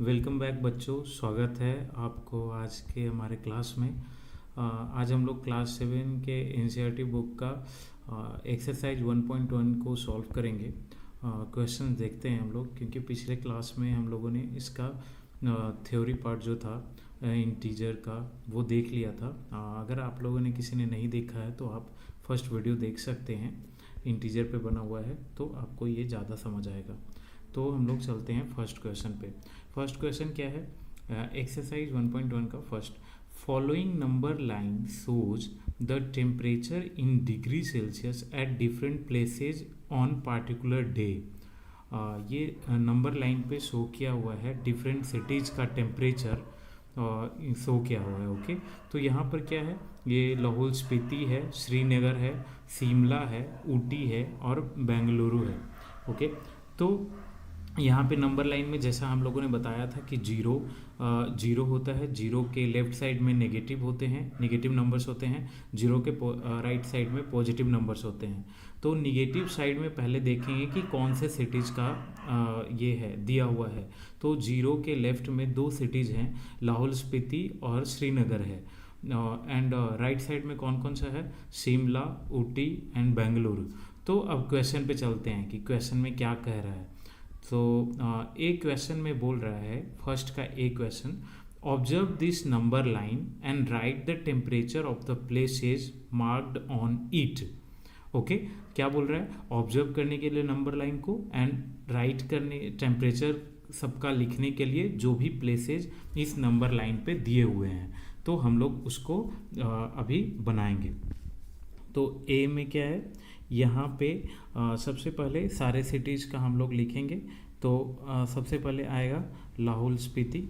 Welcome back बच्चों, स्वागत है आपको आज के हमारे क्लास में। आज हम लोग क्लास 7 के एनसीईआरटी बुक का एक्सरसाइज 1.1 को सॉल्व करेंगे। क्वेश्चन देखते हैं हम लोग, क्योंकि पिछले क्लास में हम लोगों ने इसका थ्योरी पार्ट जो था इंटीजर का वो देख लिया था। अगर आप लोगों ने किसी ने नहीं देखा है तो आप फर्स्ट वीडियो देख सकते हैं, इंटीजर पे बना हुआ है, तो आपको ये ज़्यादा समझ आएगा। तो हम लोग चलते हैं फर्स्ट क्वेश्चन पे। फर्स्ट क्वेश्चन क्या है? एक्सरसाइज 1.1 का first, following number line shows the temperature in degree Celsius at different places on particular day. ये नंबर लाइन पे शो किया हुआ है डिफरेंट सिटीज़ का टेम्परेचर शो किया हुआ है। ओके, तो यहाँ पर क्या है? ये लाहौल स्पीति है, श्रीनगर है, शिमला है, ऊटी है और बेंगलुरु है। ओके, तो यहाँ पे नंबर लाइन में जैसा हम लोगों ने बताया था कि जीरो होता है, जीरो के लेफ्ट साइड में नेगेटिव होते हैं, नेगेटिव नंबर्स होते हैं, जीरो के राइट साइड में पॉजिटिव नंबर्स होते हैं। तो नेगेटिव साइड में पहले देखेंगे कि कौन से सिटीज़ का ये है दिया हुआ है। तो जीरो के लेफ्ट में दो सिटीज़ हैं, लाहौल स्पीति और श्रीनगर है। एंड राइट साइड में कौन कौन सा है? शिमला, ऊटी एंड बेंगलुरु। तो अब क्वेश्चन पे चलते हैं कि क्वेश्चन में क्या कह रहा है। तो एक क्वेश्चन में बोल रहा है, फर्स्ट का एक question, observe this number line and right the temperature of the places marked on it. Okay, क्या बोल रहा है? ऑब्जर्व करने के लिए नंबर लाइन को एंड राइट करने, टेम्परेचर सबका लिखने के लिए जो भी प्लेसेज इस नंबर लाइन पे दिए हुए हैं। तो हम लोग उसको अभी बनाएंगे। तो ए में क्या है? यहाँ पे सबसे पहले सारे सिटीज़ का हम लोग लिखेंगे। तो सबसे पहले आएगा लाहौल स्पीति।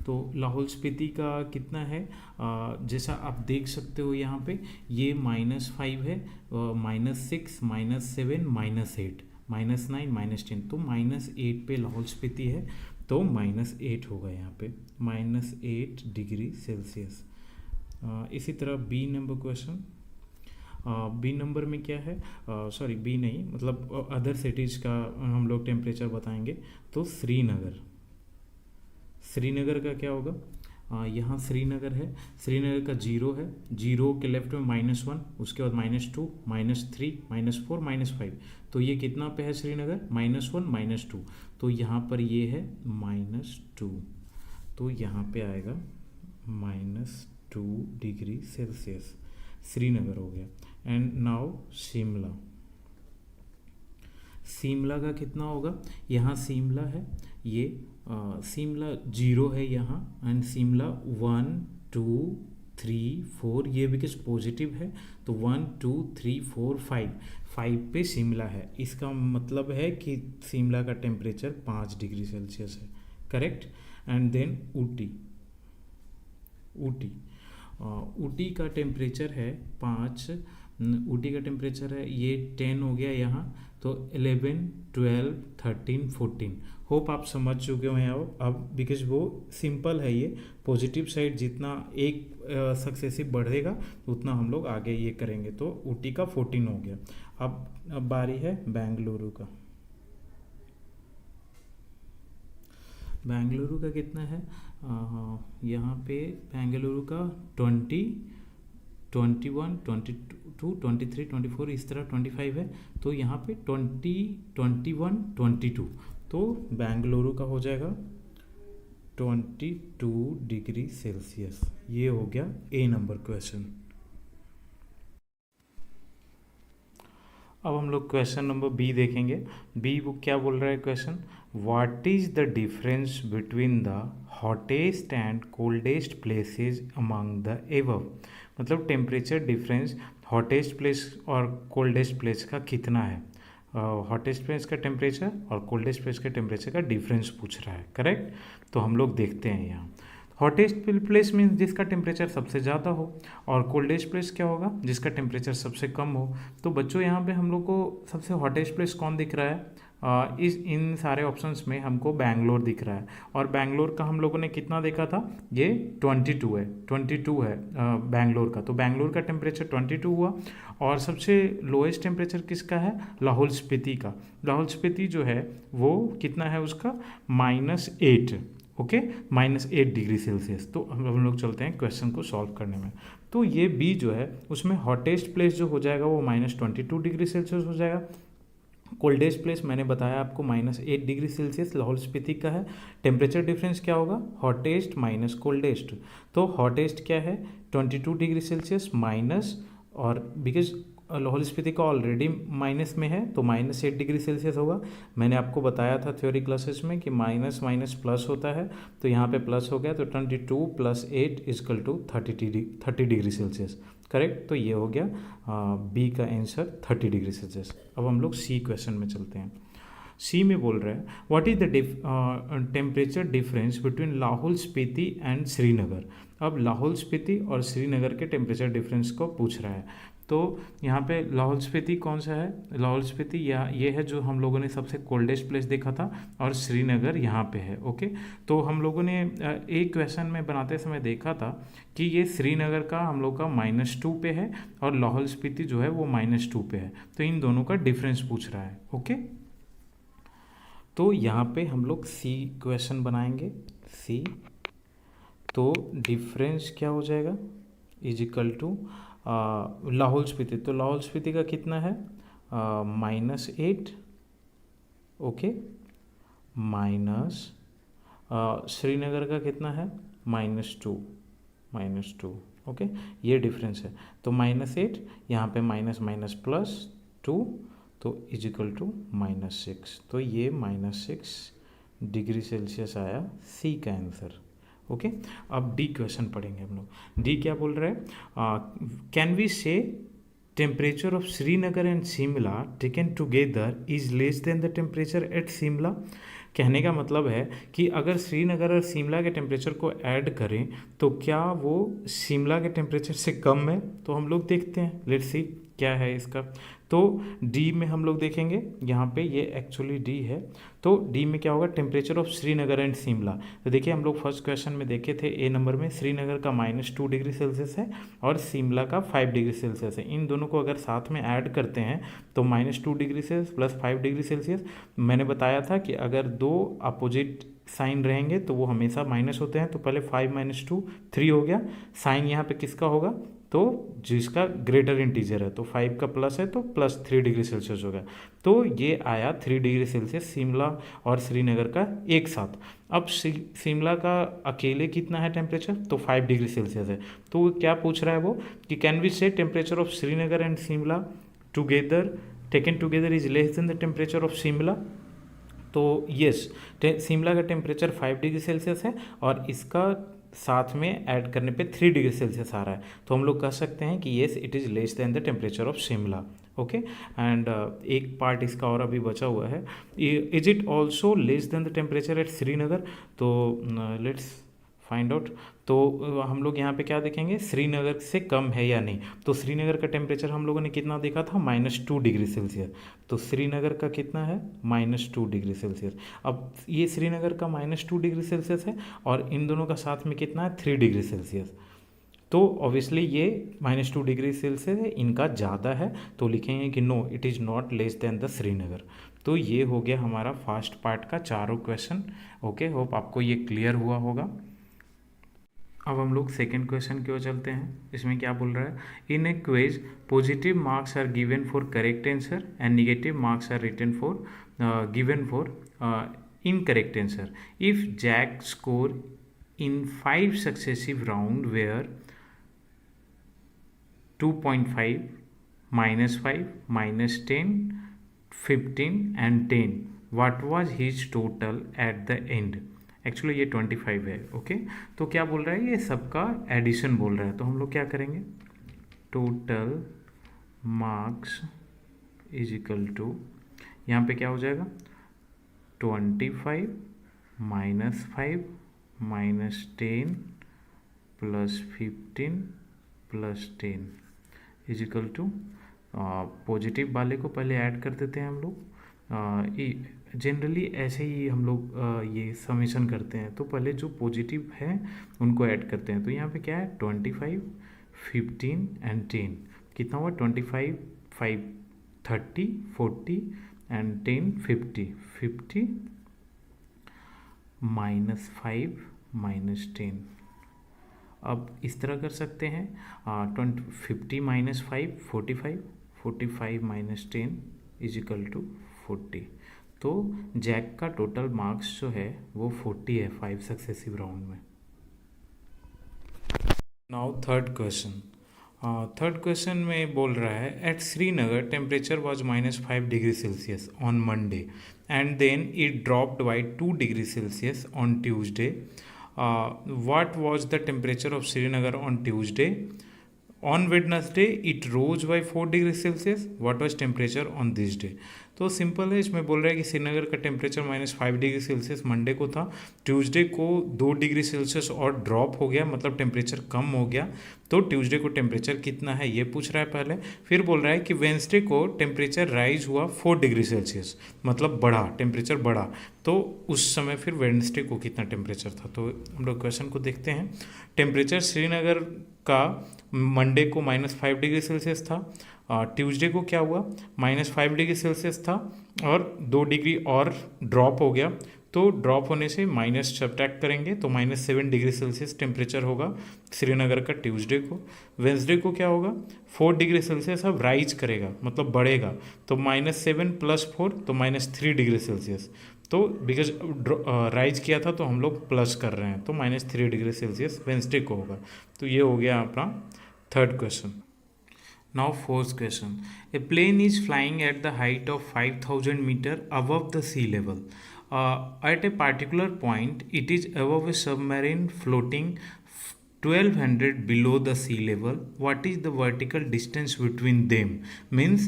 तो लाहौल स्पीति का कितना है? जैसा आप देख सकते हो यहाँ पे, ये -5 है, -6, -7, -8, -9, -10, तो -8 पे लाहौल स्पीति है, तो -8 होगा यहाँ पे, -8 डिग्री सेल्सियस। इसी तरह B number question, B number में क्या है? सॉरी, बी नहीं, मतलब अदर सिटीज़ का हम लोग टेम्परेचर बताएंगे। तो श्रीनगर, श्रीनगर का क्या होगा? यहाँ श्रीनगर है, श्रीनगर का जीरो है, जीरो के लेफ्ट में -1, उसके बाद -2, -3, -4, -5। तो ये कितना पे है श्रीनगर? -1, -2। तो यहाँ पर ये है -2, तो यहाँ पे आएगा -2 डिग्री सेल्सियस, श्रीनगर हो गया। एंड नाउ शिमला, शिमला का कितना होगा? यहाँ शिमला है, ये शिमला जीरो है यहाँ, एंड शिमला 1, 2, 3, 4, ये बिकॉज पॉजिटिव है, तो 1, 2, 3, 4, 5 पे शिमला है। इसका मतलब है कि शिमला का टेम्परेचर 5 डिग्री सेल्सियस है, correct. And then Ooty, Ooty का टेम्परेचर है 5, ऊटी का टेम्परेचर है ये 10 हो गया यहाँ, तो 11, 12, 13, 14। होप आप समझ चुके हो यहाँ अब, बिकॉज वो सिंपल है, ये पॉजिटिव साइड जितना एक सक्सेसिव बढ़ेगा उतना हम लोग आगे ये करेंगे। तो ऊटी का 14 हो गया। अब बारी है बेंगलुरु का। बेंगलुरु का कितना है? यहाँ पे बेंगलुरु का 20, 21, 22, 23, 24, इस तरह 25 है, तो यहाँ पे 20, 21, 22, तो बेंगलुरु का हो जाएगा 22 डिग्री सेल्सियस। ये हो गया ए नंबर क्वेश्चन। अब हम लोग क्वेश्चन नंबर बी देखेंगे। बी वो क्या बोल रहा है question? What is the difference between the hottest and coldest places among the above. मतलब टेम्परेचर डिफरेंस हॉटेस्ट प्लेस और कोल्डेस्ट प्लेस का कितना है। हॉटेस्ट प्लेस का टेम्परेचर और कोल्डेस्ट प्लेस का टेम्परेचर का डिफरेंस पूछ रहा है, करेक्ट। तो हम लोग देखते हैं यहाँ, हॉटेस्ट प्लेस मीन्स जिसका टेम्परेचर सबसे ज़्यादा हो, और कोल्डेस्ट प्लेस क्या होगा? जिसका टेम्परेचर सबसे कम हो। तो बच्चों यहाँ पे हम लोग को सबसे हॉटेस्ट प्लेस कौन दिख रहा है? इस इन सारे ऑप्शंस में हमको बैंगलोर दिख रहा है, और बैंगलोर का हम लोगों ने कितना देखा था, ये 22 है, 22 है बैंगलोर का। तो बैंगलोर का टेम्परेचर 22 हुआ। और सबसे लोएस्ट टेम्परेचर किसका है, लाहौल स्पीति का। लाहौल स्पीति जो है वो कितना है उसका, -8, ओके, -8 डिग्री सेल्सियस। तो हम लोग चलते हैं क्वेश्चन को सॉल्व करने में। तो ये बी जो है उसमें हॉटेस्ट प्लेस जो हो जाएगा वो -22 डिग्री सेल्सियस हो जाएगा। कोल्डेस्ट प्लेस मैंने बताया आपको -8 डिग्री सेल्सियस लाहौल स्पीति का है। टेम्परेचर डिफरेंस क्या होगा, हॉटेस्ट माइनस कोल्डेस्ट। तो हॉटेस्ट क्या है 22 डिग्री सेल्सियस माइनस, और बिकॉज लाहौल स्पीति का ऑलरेडी माइनस में है तो -8 डिग्री सेल्सियस होगा। मैंने आपको बताया था थ्योरी क्लासेस में कि माइनस माइनस प्लस होता है, तो यहाँ पे प्लस हो गया, तो 22 + 8 = 30 डिग्री सेल्सियस, करेक्ट। तो ये हो गया बी का आंसर 30 डिग्री सेल्सियस। अब हम लोग सी क्वेश्चन में चलते हैं। सी में बोल रहे हैं what is the temperature difference between Lahaul Spiti and Srinagar. अब लाहौल स्पीति और श्रीनगर के टेम्परेचर डिफरेंस को पूछ रहा है। तो यहाँ पे लाहौल स्पीति कौन सा है, लाहौल स्पीति ये है जो हम लोगों ने सबसे कोल्डेस्ट प्लेस देखा था, और श्रीनगर यहाँ पे है, ओके। तो हम लोगों ने एक क्वेश्चन में बनाते समय देखा था कि ये श्रीनगर का हम लोग का -2 पे है, और लाहौल स्पीति जो है वो -2 पे है। तो इन दोनों का डिफरेंस पूछ रहा है, ओके। तो यहाँ पे हम लोग सी क्वेश्चन बनाएंगे, सी। तो डिफरेंस क्या हो जाएगा, = लाहौल स्पीति। तो लाहौल स्पीति का कितना है, -8, ओके, माइनस श्रीनगर का कितना है, -2, ओके। ये डिफरेंस है। तो -8 यहाँ पे माइनस माइनस +2, तो = -6। तो ये -6 डिग्री सेल्सियस आया सी का आंसर, ओके। अब डी क्वेश्चन पढ़ेंगे हम लोग। डी क्या बोल रहे हैं, कैन वी से temperature of Srinagar and Shimla taken together is less than the temperature at Shimla. कहने का मतलब है कि अगर श्रीनगर और शिमला के टेम्परेचर को ऐड करें तो क्या वो शिमला के टेम्परेचर से कम है। तो हम लोग देखते हैं, लेट्स सी क्या है इसका। तो डी में हम लोग देखेंगे, यहाँ पे ये एक्चुअली डी है। तो डी में क्या होगा, temperature of Srinagar and Shimla. तो देखिए हम लोग फर्स्ट क्वेश्चन में देखे थे ए नंबर में श्रीनगर का -2 डिग्री सेल्सियस है और शिमला का 5 डिग्री सेल्सियस है। इन दोनों को अगर साथ में ऐड करते हैं तो -2 डिग्री सेल्सियस + 5 डिग्री सेल्सियस। मैंने बताया था कि अगर दो अपोजिट साइन रहेंगे तो वो हमेशा माइनस होते हैं। तो पहले 5 - 2 3 हो गया। साइन यहाँ पे किसका होगा, तो जिसका ग्रेटर इंटीजर है, तो 5 का प्लस है तो +3 डिग्री सेल्सियस होगा। तो ये आया 3 डिग्री सेल्सियस शिमला और श्रीनगर का एक साथ। अब शिमला का अकेले कितना है टेम्परेचर, तो 5 डिग्री सेल्सियस है। तो क्या पूछ रहा है वो कि कैन वी से temperature of Srinagar and Shimla together taken together is less than the temperature of Shimla. तो यस, शिमला का टेम्परेचर 5 डिग्री सेल्सियस है और इसका साथ में ऐड करने पे 3 डिग्री सेल्सियस आ रहा है। तो हम लोग कह सकते हैं कि yes it is less than the temperature of Shimla, okay. And एक पार्ट इसका और अभी बचा हुआ है, is it also less than the temperature at Srinagar. तो लेट्स फाइंड आउट। तो हम लोग यहाँ पे क्या देखेंगे, श्रीनगर से कम है या नहीं। तो श्रीनगर का टेम्परेचर हम लोगों ने कितना देखा था, -2 डिग्री सेल्सियस। तो श्रीनगर का कितना है, -2 डिग्री सेल्सियस। अब ये श्रीनगर का -2 डिग्री सेल्सियस है और इन दोनों का साथ में कितना है, 3 डिग्री सेल्सियस। तो ऑब्वियसली ये -2 डिग्री सेल्सियस है, इनका ज़्यादा है। तो लिखेंगे कि no it is not less than the Srinagar. तो ये हो गया हमारा फर्स्ट पार्ट का चारों क्वेश्चन, ओके। होप आपको ये क्लियर हुआ होगा। अब हम लोग सेकेंड क्वेश्चन की ओर चलते हैं। इसमें क्या बोल रहा है, in a quiz positive marks are given for correct answer and negative marks are written for given for incorrect answer. If Jack score in 5 successive round where 2.5, -5, -10, 15 and 10, what was his total at the end। Actually ये 25 है, okay. तो क्या बोल रहा है, ये सबका addition बोल रहा है। तो हम लोग क्या करेंगे, टोटल मार्क्स = यहाँ पे क्या हो जाएगा, 25 -5 -10 + 15 + 10 = पॉजिटिव वाले को पहले ऐड कर देते हैं हम लोग। जनरली ऐसे ही हम लोग ये समेशन करते हैं। तो पहले जो पॉजिटिव है उनको ऐड करते हैं। तो यहाँ पे क्या है 25, 15 एंड 10 कितना हुआ 25, 5 30, 40 एंड 10 50, 50 -5 -10। अब इस तरह कर सकते हैं 50 -5 45, 45 -10 = 40। तो जैक का टोटल मार्क्स जो है वो 40 है 5 सक्सेसिव राउंड में। नाउ थर्ड क्वेश्चन में बोल रहा है at Srinagar temperature was -5 degree Celsius on Monday and then it dropped by 2 degree Celsius on Tuesday. What was the temperature of Srinagar on Tuesday? On Wednesday, it rose by 4 degrees Celsius. What was temperature on this day? तो simple है, इसमें बोल रहा है कि श्रीनगर का temperature -5 degree Celsius Monday को था, ट्यूसडे को 2 डिग्री सेल्सियस और ड्रॉप हो गया, मतलब टेम्परेचर कम हो गया। तो ट्यूसडे को टेम्परेचर कितना है ये पूछ रहा है पहले। फिर बोल रहा है कि वेंसडे को टेम्परेचर राइज हुआ 4 डिग्री सेल्सियस, मतलब बढ़ा, टेम्परेचर बढ़ा। तो उस समय फिर वेंसडे को कितना टेम्परेचर था। तो हम लोग क्वेश्चन को देखते हैं। टेम्परेचर श्रीनगर का मंडे को -5 डिग्री सेल्सियस था, ट्यूसडे को क्या हुआ -5 डिग्री सेल्सियस था और 2 डिग्री और ड्रॉप हो गया। तो ड्रॉप होने से माइनस सब्ट्रैक्ट करेंगे तो -7 डिग्री सेल्सियस टेम्परेचर होगा श्रीनगर का ट्यूसडे को। वेंसडे को क्या होगा 4 डिग्री सेल्सियस अब राइज करेगा, मतलब बढ़ेगा। तो -7 + 4 तो -3 डिग्री सेल्सियस। तो बिकॉज राइज किया था तो हम लोग प्लस कर रहे हैं, तो -3 डिग्री सेल्सियस वेंसडे को होगा। तो ये हो गया अपना third question. Now fourth question. A plane is flying at the height of 5000 meter above the sea level. At a particular point, it is above a submarine floating 1200 below the sea level. What is the vertical distance between them? Means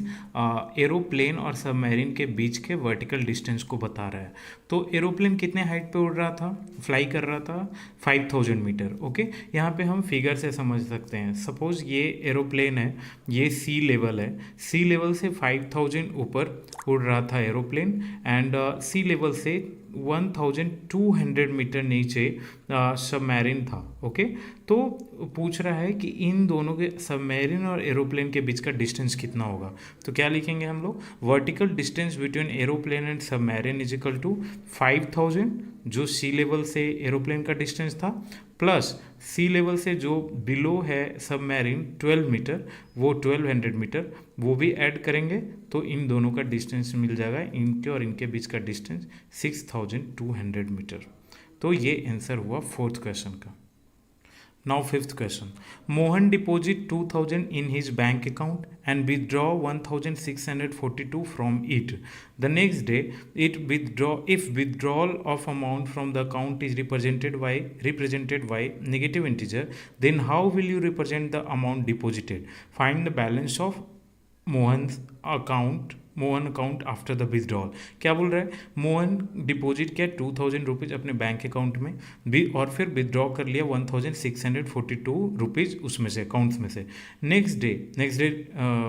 aeroplane और submarine के बीच के vertical distance को बता रहा है। तो aeroplane कितने height पे उड़ रहा था, फ्लाई कर रहा था 5000 मीटर। ओके, यहाँ पे हम फिगर से समझ सकते हैं। सपोज ये एरोप्लेन है, ये सी लेवल है, सी लेवल से 5000 ऊपर उड़ रहा था एरोप्लेन एंड सी लेवल से 1200 मीटर नीचे सबमरीन था। ओके, तो पूछ रहा है कि इन दोनों के सबमरीन और एरोप्लेन के बीच का डिस्टेंस कितना होगा। तो क्या लिखेंगे हम लोग, vertical distance between aeroplane and submarine = 5000 जो सी लेवल से एरोप्लेन का डिस्टेंस था, प्लस सी लेवल से जो बिलो है सबमरीन 12 मीटर, वो 1200 मीटर, वो भी ऐड करेंगे तो इन दोनों का डिस्टेंस मिल जाएगा। इनके और इनके बीच का डिस्टेंस 6200 मीटर। तो ये आंसर हुआ फोर्थ क्वेश्चन का। Now fifth question. Mohan deposit 2000 in his bank account and withdraw 1642 from it. The next day, if withdrawal of amount from the account is represented by negative integer, then how will you represent the amount deposited? Find the balance of Mohan account after the withdrawal. क्या बोल रहा है, Mohan deposit किया 2000 rupees अपने bank account में भी और फिर विदड्रॉ कर लिया 1642 रुपीज़ उसमें से, अकाउंट्स में से। नेक्स्ट डे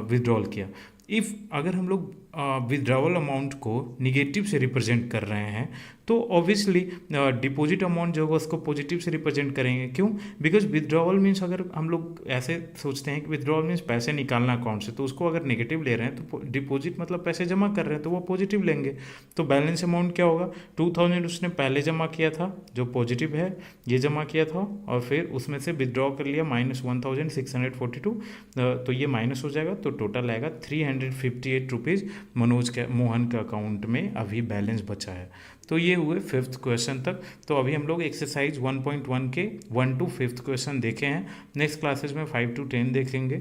विदड्रॉल किया। इफ़ अगर हम लोग विदड्रॉवल अमाउंट को निगेटिव से रिप्रेजेंट कर रहे हैं तो ऑब्वियसली डिपॉजिट अमाउंट जो होगा उसको पॉजिटिव से रिप्रेजेंट करेंगे। क्यों, बिकॉज विदड्रॉवल मीन्स, अगर हम लोग ऐसे सोचते हैं कि विदड्रॉवल मीन्स पैसे निकालना अकाउंट से, तो उसको अगर नेगेटिव ले रहे हैं तो डिपॉजिट मतलब पैसे जमा कर रहे हैं तो वो पॉजिटिव लेंगे। तो बैलेंस अमाउंट क्या होगा, 2000 उसने पहले जमा किया था जो पॉजिटिव है, ये जमा किया था और फिर उसमें से विदड्रॉ कर लिया -1642, तो ये माइनस हो जाएगा। तो टोटल आएगा 358 रुपीज़ मोहन के अकाउंट में अभी बैलेंस बचा है। तो ये हुए फिफ्थ क्वेश्चन तक। तो अभी हम लोग एक्सरसाइज 1.1 के 1 to 5th क्वेश्चन देखे हैं। नेक्स्ट क्लासेस में 5 to 10 देखेंगे।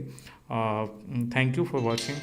Thank you for watching.